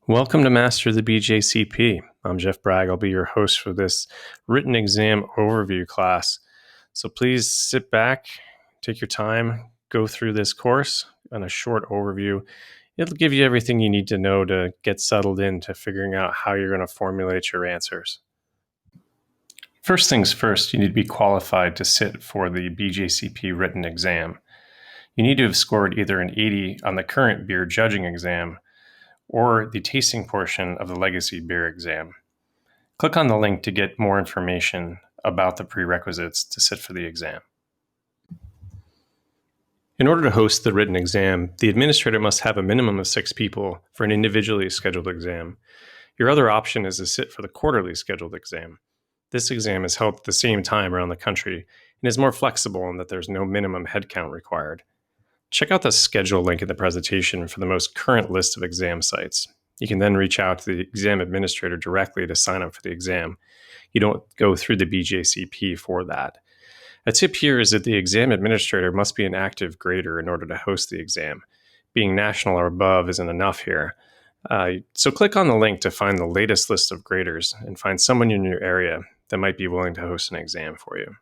Welcome to Master the BJCP. I'm Jeff Bragg. I'll be your host for this written exam overview class. So please sit back, take your time, go through this course and a short overview. It'll give you everything you need to know to get settled into figuring out how you're going to formulate your answers. First things first, you need to be qualified to sit for the BJCP written exam. You need to have scored either an 80 on the current beer judging exam or the tasting portion of the legacy beer exam. Click on the link to get more information about the prerequisites to sit for the exam. In order to host the written exam, the administrator must have a minimum of 6 people for an individually scheduled exam. Your other option is to sit for the quarterly scheduled exam. This exam is held at the same time around the country and is more flexible in that there's no minimum headcount required. Check out the schedule link in the presentation for the most current list of exam sites. You can then reach out to the exam administrator directly to sign up for the exam. You don't go through the BJCP for that. A tip here is that the exam administrator must be an active grader in order to host the exam. Being national or above isn't enough here. So click on the link to find the latest list of graders and find someone in your area that might be willing to host an exam for you.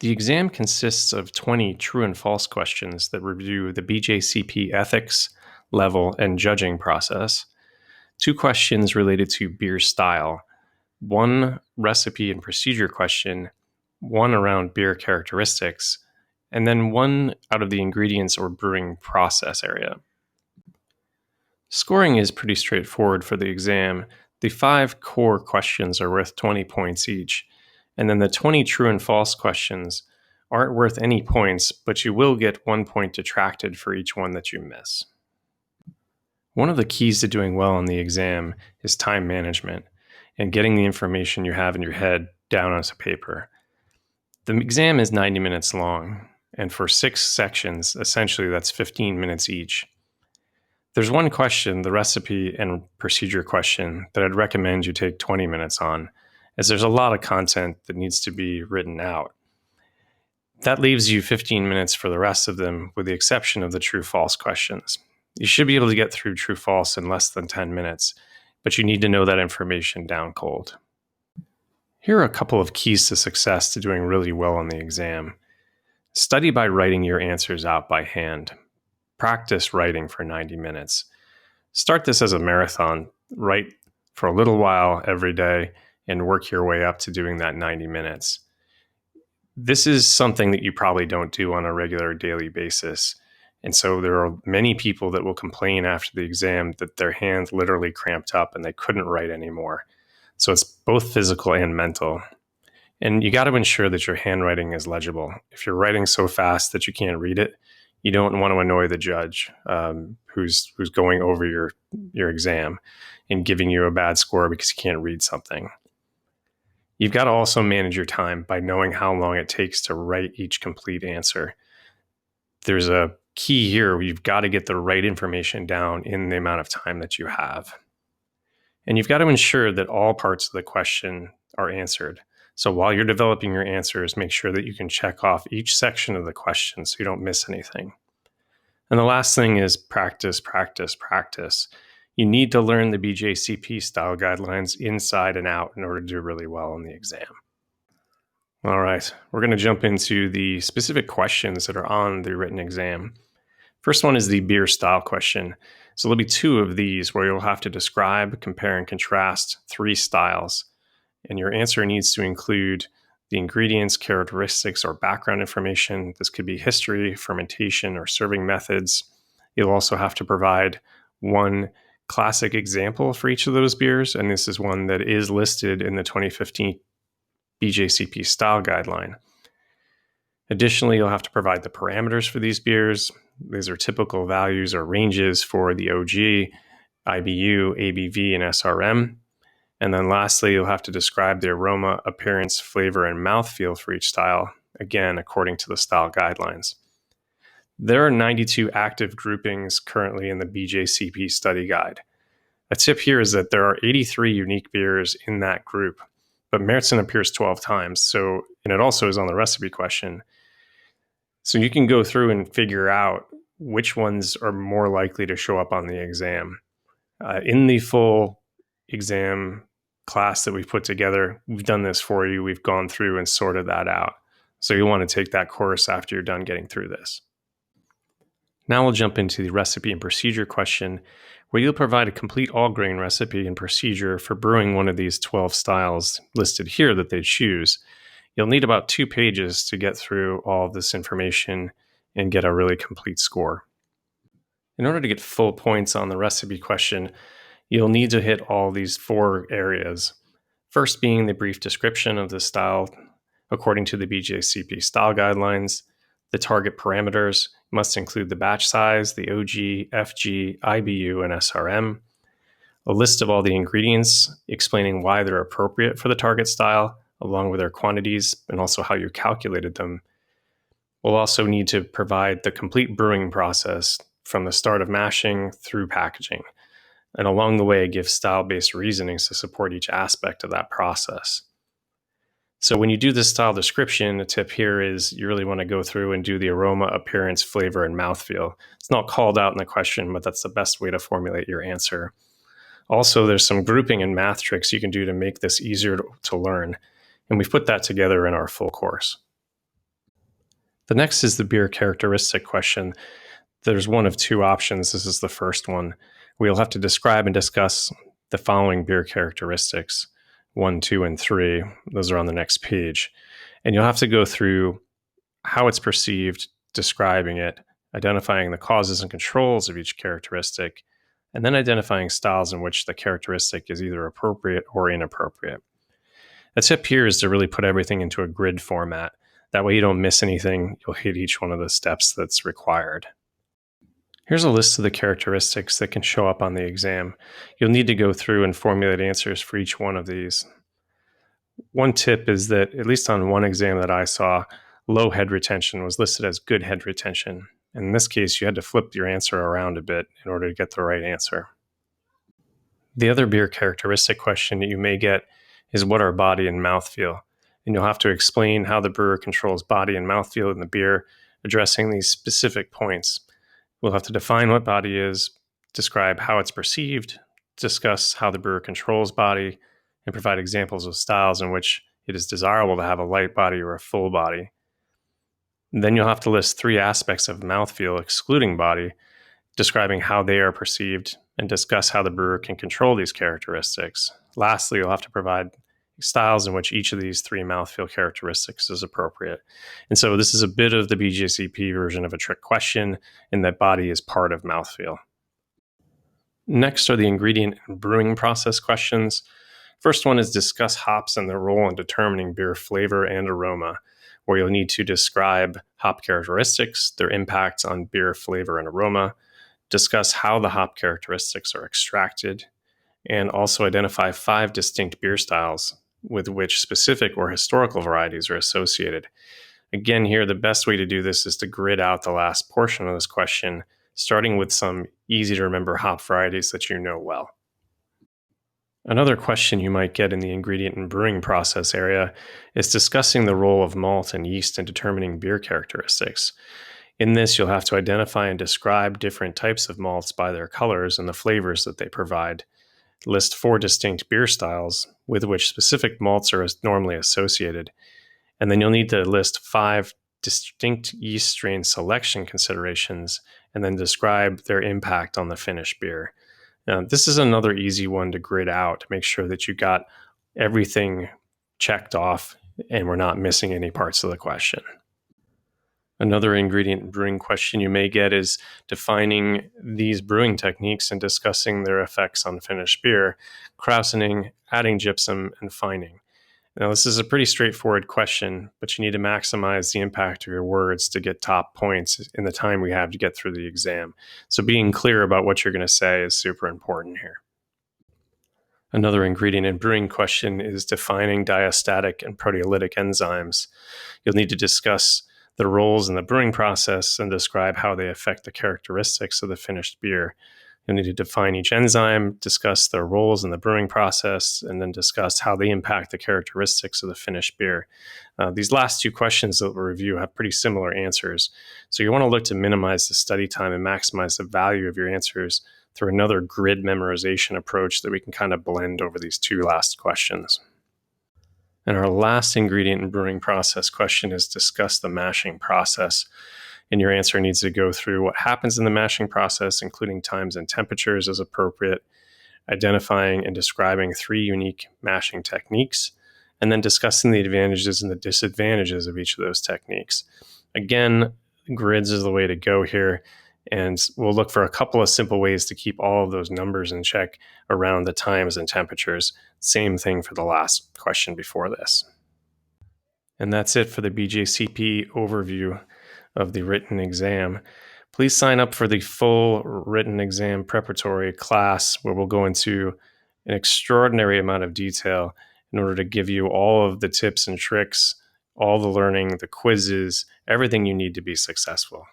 The exam consists of 20 true and false questions that review the BJCP ethics, level, and judging process, 2 questions related to beer style, 1 recipe and procedure question, 1 around beer characteristics, and then 1 out of the ingredients or brewing process area. Scoring is pretty straightforward for the exam. The 5 core questions are worth 20 points each. And then the 20 true and false questions aren't worth any points, but you will get 1 point detracted for each one that you miss. One of the keys to doing well on the exam is time management and getting the information you have in your head down onto paper. The exam is 90 minutes long, and for 6 sections, essentially that's 15 minutes each. There's 1 question, the recipe and procedure question, that I'd recommend you take 20 minutes on, as there's a lot of content that needs to be written out. That leaves you 15 minutes for the rest of them, with the exception of the true-false questions. You should be able to get through true-false in less than 10 minutes, but you need to know that information down cold. Here are a couple of keys to success to doing really well on the exam. Study by writing your answers out by hand. Practice writing for 90 minutes. Start this as a marathon. Write for a little while every day and work your way up to doing that 90 minutes. This is something that you probably don't do on a regular daily basis. And so there are many people that will complain after the exam that their hands literally cramped up and they couldn't write anymore. So it's both physical and mental. And you got to ensure that your handwriting is legible. If you're writing so fast that you can't read it, you don't want to annoy the judge who's going over your exam and giving you a bad score because you can't read something. You've got to also manage your time by knowing how long it takes to write each complete answer. There's a key here where you've got to get the right information down in the amount of time that you have. And you've got to ensure that all parts of the question are answered. So while you're developing your answers, make sure that you can check off each section of the question so you don't miss anything. And the last thing is practice, practice, practice. You need to learn the BJCP style guidelines inside and out in order to do really well on the exam. All right, we're going to jump into the specific questions that are on the written exam. First one is the beer style question. So there'll be 2 of these where you'll have to describe, compare, and contrast 3 styles. And your answer needs to include the ingredients, characteristics, or background information. This could be history, fermentation, or serving methods. You'll also have to provide 1 classic example for each of those beers, and this is one that is listed in the 2015 BJCP style guideline. Additionally, you'll have to provide the parameters for these beers. These are typical values or ranges for the OG, IBU, ABV, and SRM. And then lastly, you'll have to describe the aroma, appearance, flavor, and mouthfeel for each style, again, according to the style guidelines. There are 92 active groupings currently in the BJCP study guide. A tip here is that there are 83 unique beers in that group, but Märzen appears 12 times, and it also is on the recipe question. So you can go through and figure out which ones are more likely to show up on the exam. In the full exam class that we've put together, we've done this for you. We've gone through and sorted that out. So you'll want to take that course after you're done getting through this. Now we'll jump into the recipe and procedure question, where you'll provide a complete all-grain recipe and procedure for brewing one of these 12 styles listed here that they choose. You'll need about 2 pages to get through all of this information and get a really complete score. In order to get full points on the recipe question, you'll need to hit all these 4 areas. First being the brief description of the style according to the BJCP style guidelines. The target parameters must include the batch size, the OG, FG, IBU, and SRM. A list of all the ingredients explaining why they're appropriate for the target style, along with their quantities and also how you calculated them. We'll also need to provide the complete brewing process from the start of mashing through packaging, and along the way give style-based reasonings to support each aspect of that process. So when you do this style description, a tip here is you really want to go through and do the aroma, appearance, flavor, and mouthfeel. It's not called out in the question, but that's the best way to formulate your answer. Also, there's some grouping and math tricks you can do to make this easier to learn, and we've put that together in our full course. The next is the beer characteristic question. There's one of 2 options. This is the first one. We'll have to describe and discuss the following beer characteristics. 1, 2, and 3. Those are on the next page. And you'll have to go through how it's perceived, describing it, identifying the causes and controls of each characteristic, and then identifying styles in which the characteristic is either appropriate or inappropriate. A tip here is to really put everything into a grid format. That way you don't miss anything. You'll hit each one of the steps that's required. Here's a list of the characteristics that can show up on the exam. You'll need to go through and formulate answers for each one of these. One tip is that, at least on one exam that I saw, low head retention was listed as good head retention. In this case, you had to flip your answer around a bit in order to get the right answer. The other beer characteristic question that you may get is what are body and mouthfeel? And you'll have to explain how the brewer controls body and mouthfeel in the beer, addressing these specific points. We'll have to define what body is, describe how it's perceived, discuss how the brewer controls body, and provide examples of styles in which it is desirable to have a light body or a full body. Then you'll have to list 3 aspects of mouthfeel, excluding body, describing how they are perceived, and discuss how the brewer can control these characteristics. Lastly, you'll have to provide styles in which each of these 3 mouthfeel characteristics is appropriate. And so this is a bit of the BJCP version of a trick question, in that body is part of mouthfeel. Next are the ingredient and brewing process questions. First one is discuss hops and their role in determining beer flavor and aroma, where you'll need to describe hop characteristics, their impacts on beer flavor and aroma, discuss how the hop characteristics are extracted, and also identify 5 distinct beer styles with which specific or historical varieties are associated. Again, here, the best way to do this is to grid out the last portion of this question, starting with some easy to remember hop varieties that you know well. Another question you might get in the ingredient and brewing process area is discussing the role of malt and yeast in determining beer characteristics. In this, you'll have to identify and describe different types of malts by their colors and the flavors that they provide. List 4 distinct beer styles with which specific malts are normally associated. And then you'll need to list 5 distinct yeast strain selection considerations and then describe their impact on the finished beer. Now, this is another easy one to grid out to make sure that you got everything checked off and we're not missing any parts of the question. Another ingredient and brewing question you may get is defining these brewing techniques and discussing their effects on finished beer, krausening, adding gypsum, and fining. Now, this is a pretty straightforward question, but you need to maximize the impact of your words to get top points in the time we have to get through the exam. So being clear about what you're going to say is super important here. Another ingredient and brewing question is defining diastatic and proteolytic enzymes. You'll need to discuss the roles in the brewing process and describe how they affect the characteristics of the finished beer. You'll need to define each enzyme, discuss their roles in the brewing process, and then discuss how they impact the characteristics of the finished beer. These last 2 questions that we'll review have pretty similar answers. So you want to look to minimize the study time and maximize the value of your answers through another grid memorization approach that we can kind of blend over these two last questions. And our last ingredient in brewing process question is discuss the mashing process. And your answer needs to go through what happens in the mashing process, including times and temperatures as appropriate, identifying and describing 3 unique mashing techniques, and then discussing the advantages and the disadvantages of each of those techniques. Again, grids is the way to go here. And we'll look for a couple of simple ways to keep all of those numbers in check around the times and temperatures. Same thing for the last question before this. And that's it for the BJCP overview of the written exam. Please sign up for the full written exam preparatory class where we'll go into an extraordinary amount of detail in order to give you all of the tips and tricks, all the learning, the quizzes, everything you need to be successful.